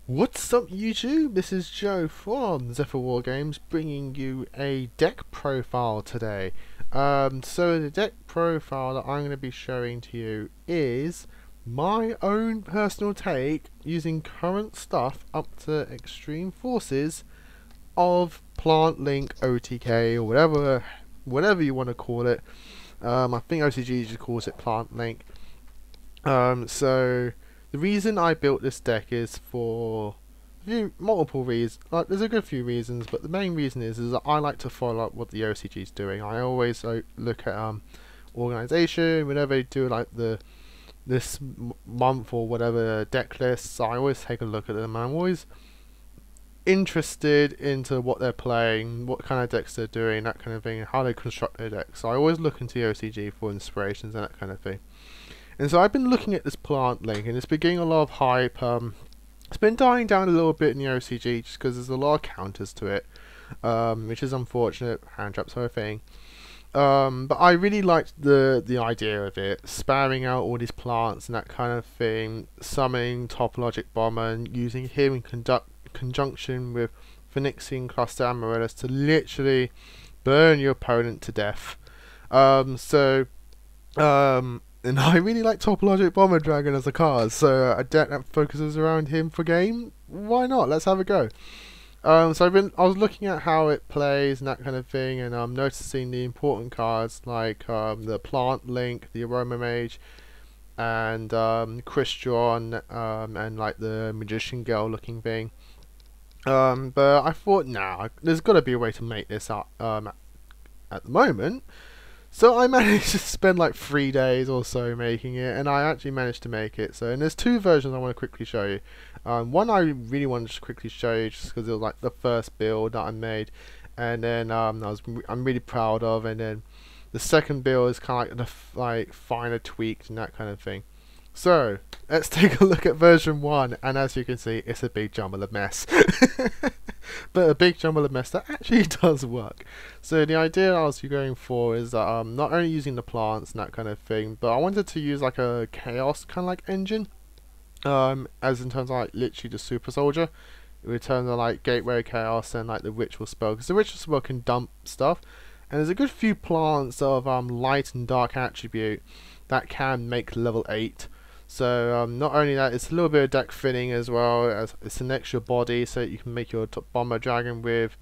What's up YouTube? This is Joe from Zephyr Wargames bringing you a deck profile today. So the deck profile that I'm going to be showing to you is my own personal take using current stuff up to extreme forces of Plant Link OTK or whatever you want to call it. I think OCG just calls it Plant Link. So the reason I built this deck is for multiple reasons. There's a good few reasons, but the main reason is that I like to follow up what the OCG is doing. I always look at organization whenever they do like this month or whatever deck lists. I always take a look at them. I'm always interested into what they're playing, what kind of decks they're doing, that kind of thing, and how they construct their decks. So I always look into the OCG for inspirations and that kind of thing. And so I've been looking at this Plant Link, and it's been getting a lot of hype. It's been dying down a little bit in the OCG just because there's a lot of counters to it, which is unfortunate, hand trap sort of thing. But I really liked the idea of it, spamming out all these plants and that kind of thing, summoning Topologic Bomber and using him in conjunction with Phoenixing Cluster Amaryllis to literally burn your opponent to death. And I really like Topologic Bomber Dragon as a card, so a deck that focuses around him for game, why not? Let's have a go. So I was looking at how it plays and that kind of thing, and I'm noticing the important cards like the Plant Link, the Aroma Mage, and Crystron, and like the Magician Girl looking thing. But I thought, nah, there's got to be a way to make this up at the moment. So I managed to spend like 3 days or so making it, and I actually managed to make it. So, and there's two versions I want to quickly show you. One I really wanted to quickly show you just because it was like the first build that I made, and then I'm really proud of. And then the second build is kind of like the finer tweaked and that kind of thing. So let's take a look at version 1, and as you can see, it's a big jumble of mess. But a big jumble of mess that actually does work. So the idea I was going for is that not only using the plants and that kind of thing, but I wanted to use like a chaos kind of like engine, as in terms of like literally the super soldier, in terms of like gateway chaos and like the ritual spell, because the ritual spell can dump stuff, and there's a good few plants of light and dark attribute that can make level 8. So not only that, it's a little bit of deck thinning as well, as it's an extra body so you can make your bomber dragon with.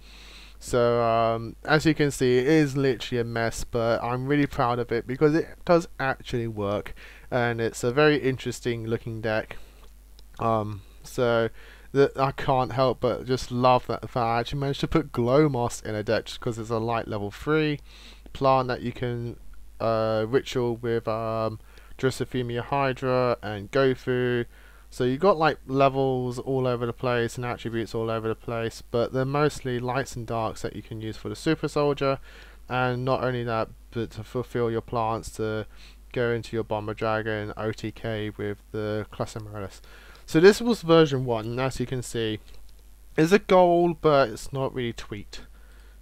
So as you can see, it is literally a mess, but I'm really proud of it because it does actually work, and it's a very interesting looking deck. So I can't help but just love that I actually managed to put Glow Moss in a deck just because it's a light level 3 plant that you can ritual with Drosophilia Hydra and Gofu. So you got like levels all over the place and attributes all over the place, but they're mostly lights and darks that you can use for the super soldier, and not only that, but to fulfill your plants to go into your bomber dragon OTK with the Cluster Amaryllis. So this was version 1, and as you can see, it's a gold, but it's not really tweaked.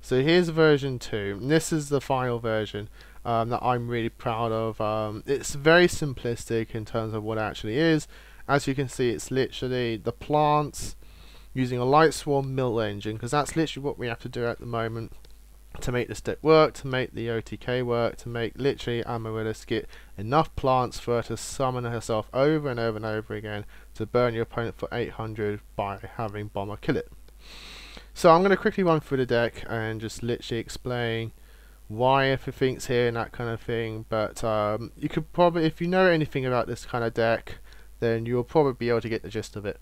So here's version 2, and this is the final version that I'm really proud of. It's very simplistic in terms of what it actually is. As you can see, it's literally the plants using a light swarm mill engine, because that's literally what we have to do at the moment to make this deck work, to make the OTK work, to make literally Amaryllis get enough plants for her to summon herself over and over and over again to burn your opponent for 800 by having Bomber kill it. So I'm going to quickly run through the deck and just literally explain why everything's here and that kind of thing. But you could probably, if you know anything about this kind of deck, then you'll probably be able to get the gist of it.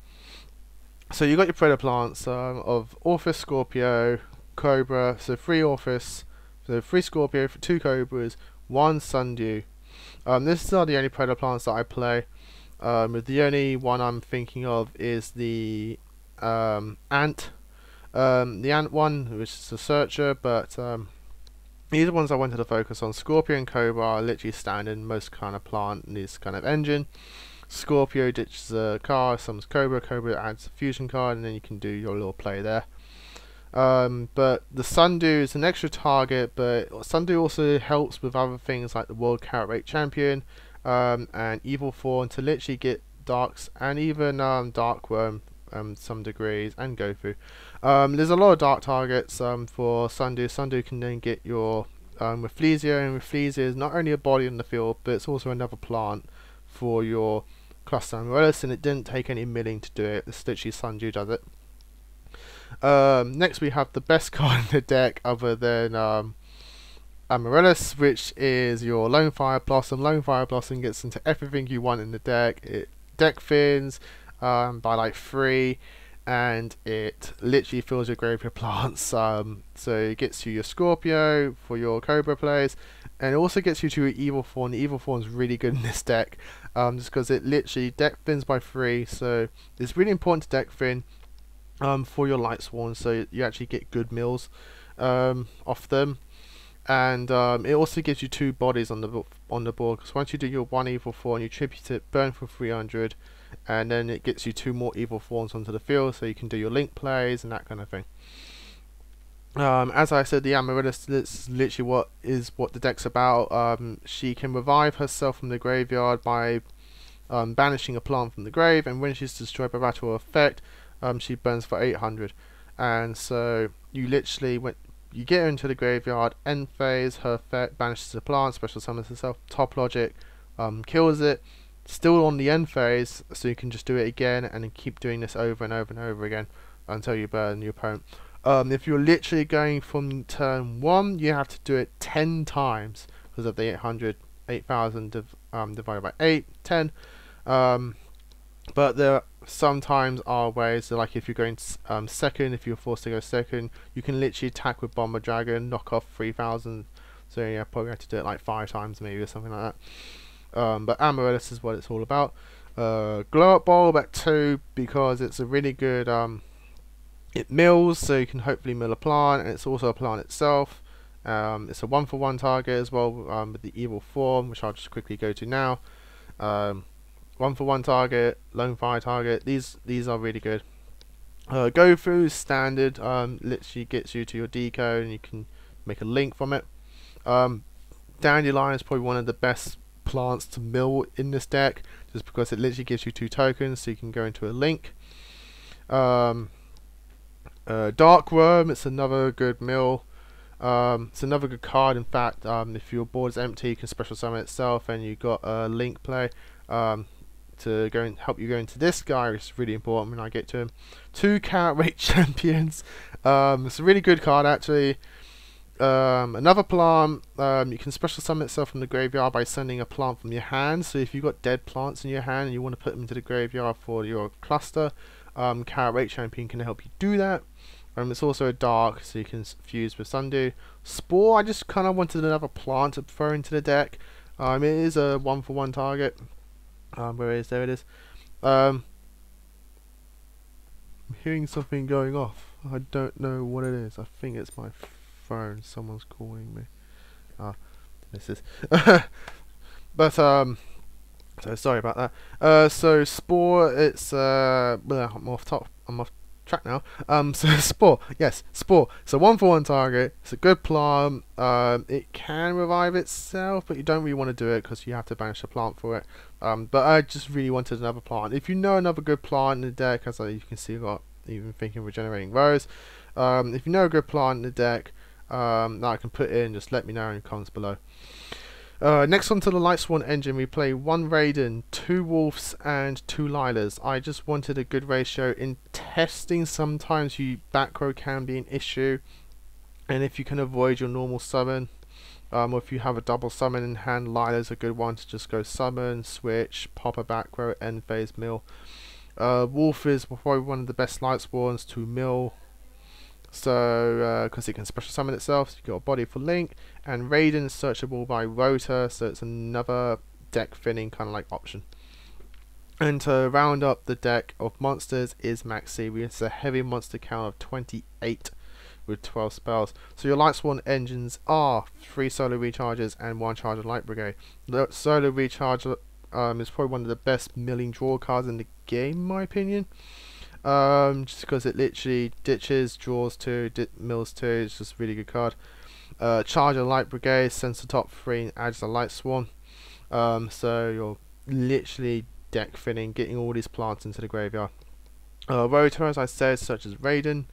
So you got your Predator plants of Orphis, Scorpio, Cobra, so 3 Orphis, so 3 Scorpio, 2 Cobras, 1 Sundew. This are the only Predator plants that I play. The only one I'm thinking of is the Ant. The Ant one, which is a Searcher, but these are the ones I wanted to focus on. Scorpio and Cobra are literally standard in most kind of plant in this kind of engine. Scorpio ditches a card, summons Cobra, Cobra adds a fusion card, and then you can do your little play there. But the Sundew is an extra target, but Sundew also helps with other things like the World Carrot Rate Champion and Evil Thorn to literally get Darks and even Dark Worm some degrees, and go through. There's a lot of dark targets for Sundew. Sundew can then get your Rafflesia, and Rafflesia is not only a body on the field, but it's also another plant for your cluster amaryllis, and it didn't take any milling to do it. It's literally Sundew does it. Next we have the best card in the deck other than amaryllis, which is your Lonefire Blossom. Lonefire Blossom gets into everything you want in the deck. It deck thins by like 3, and it literally fills your graveyard plants. So it gets you your Scorpio for your Cobra plays, and it also gets you to your Evil Fawn. The Evil Fawn is really good in this deck, just because it literally deck thins by 3. So it's really important to deck thin for your Light Sworn, so you actually get good mills off them. And it also gives you 2 bodies on the board, because once you do your 1 Evil Fawn, you tribute it, burn for 300, and then it gets you 2 more Evil Fawns onto the field, so you can do your link plays and that kind of thing. As I said, the Amaryllis is literally what the deck's about. She can revive herself from the graveyard by banishing a plant from the grave, and when she's destroyed by battle or effect, she burns for 800. And so you literally, when you get her into the graveyard, end phase, her effect banishes a plant, special summons herself, top logic, kills it, still on the end phase, so you can just do it again and then keep doing this over and over and over again until you burn your opponent. If you're literally going from turn 1, you have to do it 10 times because of the 8,000 divided by 8, 10. But there sometimes are ways, so like if you're going second, if you're forced to go second, you can literally attack with Bomber Dragon, knock off 3,000. So yeah, probably have to do it like 5 times maybe or something like that. But Amaryllis is what it's all about. Glow Up Bowl at 2 because it's a really good. It mills, so you can hopefully mill a plant, and it's also a plant itself. It's a 1-for-1 target as well with the Evil Form, which I'll just quickly go to now. 1-for-1 target, Lonefire target. These are really good. Go through standard. Literally gets you to your decode, and you can make a link from it. Dandelion is probably one of the best plants to mill in this deck, just because it literally gives you 2 tokens, so you can go into a link. Dark Worm, it's another good mill. It's another good card. In fact, if your board is empty, you can special summon itself, and you got a link play to go and help you go into this guy. It's really important when I get to him. 2 Carrot Rate Champions. It's a really good card actually. Another plant, you can special summon itself from the graveyard by sending a plant from your hand. So if you've got dead plants in your hand and you want to put them into the graveyard for your cluster, Carrot Rate Champion can help you do that. It's also a dark, so you can fuse with Sundew. Spore, I just kind of wanted another plant to throw into the deck. It is a 1-for-1 target. Where is there? It is. I'm hearing something going off. I don't know what it is. I think it's my phone. Someone's calling me. This is. But so sorry about that. So Spore, it's I'm off track now. So Spore, yes, Spore. So 1-for-1 target. It's a good plant. It can revive itself, but you don't really want to do it because you have to banish a plant for it. But I just really wanted another plant. If you know another good plant in the deck, as you can see, I've got even thinking of regenerating rose. If you know a good plant in the deck that I can put in, just let me know in the comments below. Next on to the Light Sworn engine, we play 1 Raiden, 2 Wolves, and 2 Lilas. I just wanted a good ratio. In testing, sometimes back row can be an issue, and if you can avoid your normal summon, or if you have a double summon in hand, Lila's a good one to just go summon, switch, pop a back row, end phase, mill. Wolf is probably one of the best Light Sworns to mill. So, because it can special summon itself, so you've got a body for link, and Raiden is searchable by Rotor, so it's another deck thinning kind of like option. And to round up the deck of monsters is Maxi. It's a heavy monster count of 28 with 12 spells. So your Light Sworn engines are 3 Solar Recharges and 1 Charge of Light Brigade. The Solar Recharge is probably one of the best milling draw cards in the game, in my opinion. Just because it literally ditches, draws 2, mills 2, it's just a really good card. Charge of Light Brigade sends the top 3 and adds a Light Sworn. So you're literally deck thinning, getting all these plants into the graveyard. Rotor, as I said, such as Raiden.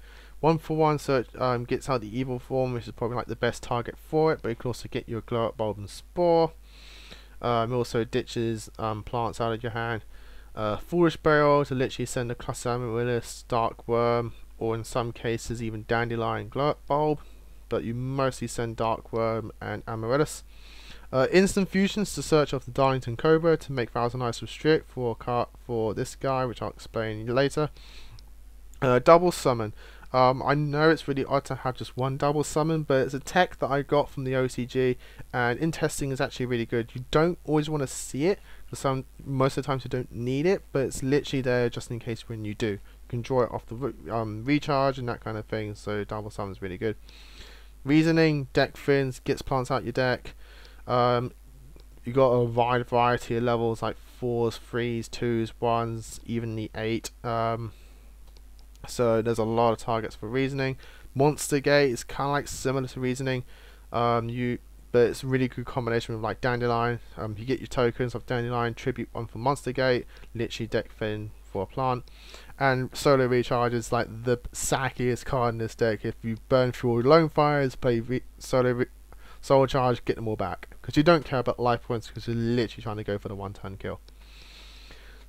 1-for-1 search gets out the evil form, which is probably like the best target for it, but you can also get your glow up bulb and spore. Also ditches plants out of your hand. Foolish Burial to literally send a cluster amaryllis, dark worm, or in some cases even dandelion glow up bulb, but you mostly send dark worm and amaryllis. Instant fusions to search off the Darlington Cobra to make Thousand Eyes restrict for this guy, which I'll explain later. Double summon. I know it's really odd to have just one double summon, but it's a tech that I got from the OCG, and in testing is actually really good. You don't always want to see it, because most of the times you don't need it, but it's literally there just in case when you do. You can draw it off the recharge and that kind of thing, so double summon is really good. Reasoning, deck fins, gets plants out your deck. You got a wide variety of levels like 4s, 3s, 2s, 1s, even the 8. So there's a lot of targets for reasoning. Monster Gate is kind of like similar to reasoning, but it's a really good combination with like Dandelion. You get your tokens of Dandelion, tribute one for Monster Gate, literally deck fin for a plant, and solo recharge is like the sackiest card in this deck. If you burn through all your Lonefires, play solo charge, get them all back, because you don't care about life points, because you're literally trying to go for the one-turn kill.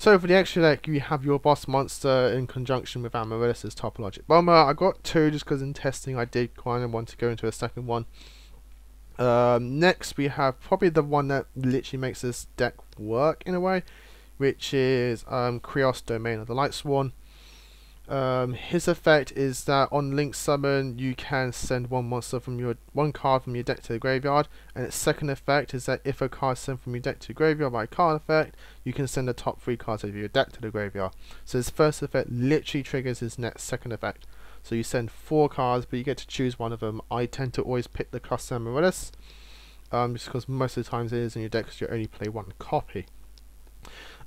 So for the extra deck, you have your boss monster in conjunction with Amaryllis' Topologic Bomber. I got 2 just because in testing I did kind of want to go into a second one. Next we have probably the one that literally makes this deck work in a way, which is Krios, Domain of the Lightsworn. His effect is that on Link Summon you can send one card from your deck to the graveyard, and its second effect is that if a card is sent from your deck to the graveyard by a card effect, you can send the top 3 cards of your deck to the graveyard. So his first effect literally triggers his next second effect. So you send 4 cards, but you get to choose one of them. I tend to always pick the Cluster Amaryllis, just because most of the times it is in your deck because you only play 1 copy.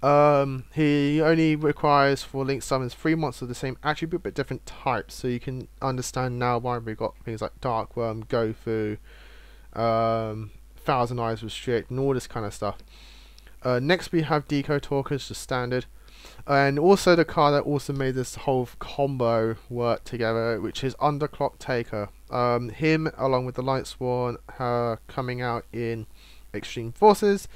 He only requires for Link Summons 3 monsters of the same attribute but different types, so you can understand now why we got things like Dark Worm, Gofu, Thousand Eyes Restrict, and all this kind of stuff. Next we have Deco Talkers, just standard, and also the card that also made this whole combo work together, which is Underclock Taker. Him along with the Lightsworn coming out in Extreme Forces.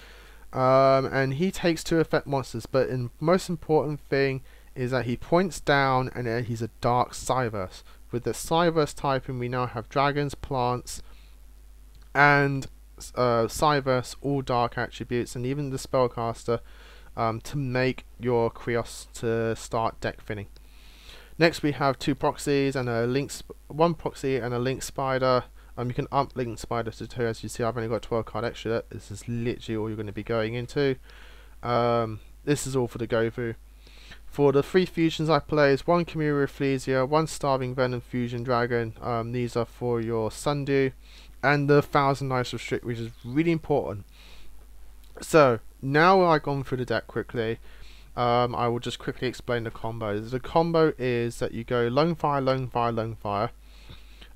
And he takes 2 effect monsters, but the most important thing is that he points down and he's a Dark Cyverse. With the Cyverse typing, we now have dragons, plants, and Cyverse, all dark attributes, and even the spellcaster to make your Krios to start deck finning. Next we have 2 proxies and a one proxy and a Link Spider. You can up Link Spider to 2. As you see, I've only got 12 card extra. This is literally all you're going to be going into. This is all for the Gofu. For the 3 fusions I play is 1 Chimera Ecclesia, 1 Starving Venom Fusion Dragon. These are for your Sundew, and the Thousand Eyes Restrict, which is really important. So now I've gone through the deck quickly, I will just quickly explain the combos. The combo is that you go Lonefire, Lonefire, Lonefire.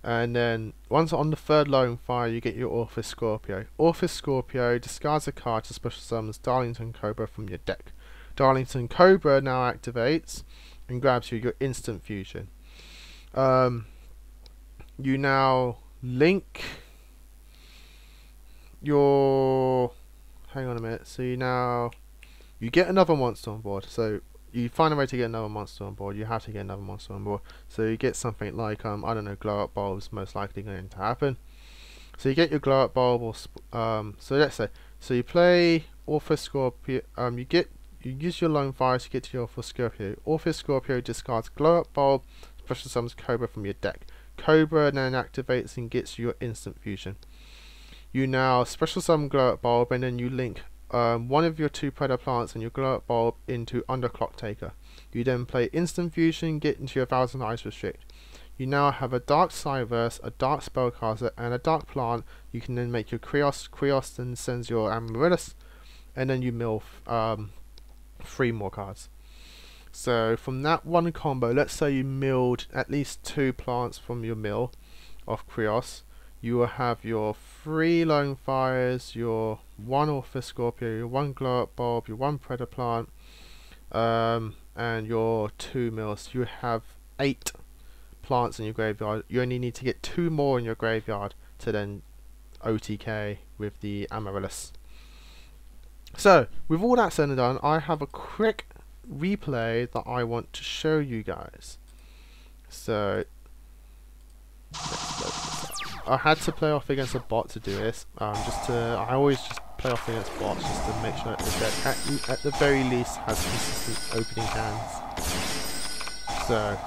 And then once on the 3rd Lonefire, you get your Orphis Scorpio. Orphis Scorpio discards a card to special summons Darlington Cobra from your deck. Darlington Cobra now activates and grabs you your instant fusion. You now link your... hang on a minute. So you get another monster on board. So you find a way to get another monster on board. You have to get another monster on board. So you get something like I don't know, glow up bulbs most likely going to happen. So you get your glow up bulb, or so let's say, so you play Orphis Scorpio. You use your Lonefire to get to your Orphis Scorpio. Orphis Scorpio discards glow up bulb, special summons Cobra from your deck. Cobra then activates and gets you your instant fusion. You now special summon glow up bulb, and then you link one of your 2 Predator plants and your glow up bulb into Underclock Taker. You then play instant fusion, get into your Thousand Eyes Restrict. You now have a Dark Cyverse, a Dark Spellcaster, and a Dark Plant. You can then make your Krios. Krios then sends your Amaryllis, and then you mill 3 more cards. So from that one combo, let's say you milled at least 2 plants from your mill of Krios. You will have your 3 Lonefires, your 1 Orphis Scorpio, your 1 glow up bulb, your 1 Predator plant, and and your 2 mills, you have 8 plants in your graveyard. You only need to get 2 more in your graveyard to then OTK with the Amaryllis. So with all that said and done, I have a quick replay that I want to show you guys. So I had to play off against a bot to do this. I always just play off against bots just to make sure that the deck at the very least has consistent opening hands. So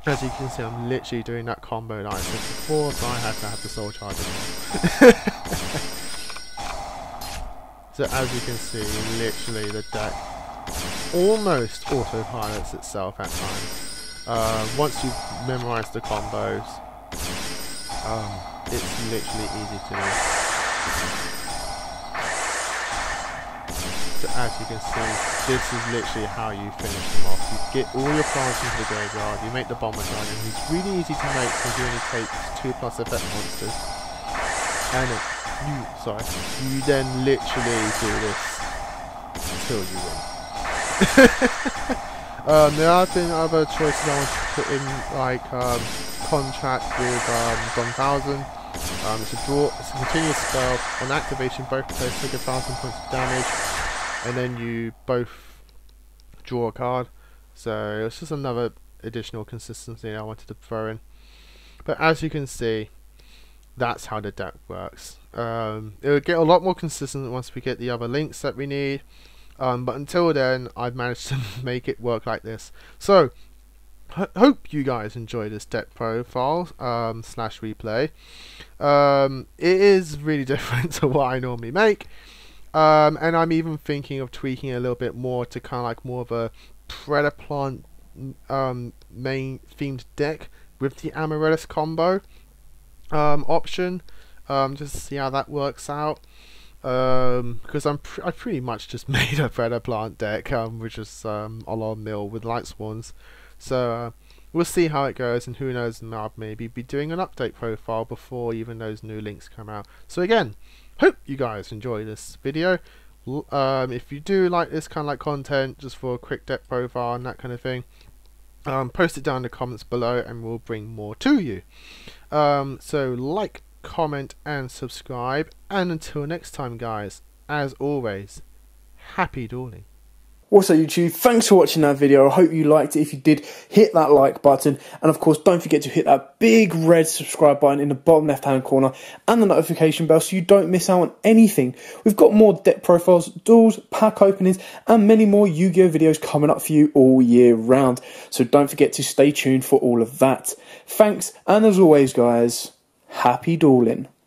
as you can see, I'm literally doing that combo that I said before, so I had to have the soul charge as well. So as you can see, literally the deck almost autopilots itself at times. Once you've memorized the combos, it's literally easy to do. So as you can see, this is literally how you finish them off. You get all your plants into the graveyard, you make the bomber dragon, who's really easy to make because he only takes 2+ effect monsters. And you then literally do this until you win. There have been other choices I want to put in, like contract with 1000. It's a continuous spell. On activation, both players take 1000 points of damage, and then you both draw a card. So it's just another additional consistency I wanted to throw in. But as you can see, that's how the deck works. It will get a lot more consistent once we get the other links that we need. But until then, I've managed to make it work like this. So hope you guys enjoy this deck profile slash replay. It is really different to what I normally make. And I'm even thinking of tweaking it a little bit more to kind of like more of a Predator Plant main themed deck with the Amaryllis combo option, just to see how that works out. Because I pretty much just made a Predator Plant deck, which is a lot of mill with Light Swans. So we'll see how it goes, and who knows, I'll maybe be doing an update profile before even those new links come out. So again, hope you guys enjoy this video. If you do like this kind of like content, just for a quick deck profile and that kind of thing, post it down in the comments below and we'll bring more to you. So like, comment and subscribe, and until next time guys, as always, happy dueling. What's up YouTube, thanks for watching that video. I hope you liked it. If you did, hit that like button, and of course don't forget to hit that big red subscribe button in the bottom left hand corner and the notification bell so you don't miss out on anything. We've got more deck profiles, duels, pack openings and many more Yu-Gi-Oh videos coming up for you all year round, so don't forget to stay tuned for all of that. Thanks, and as always guys, happy dueling.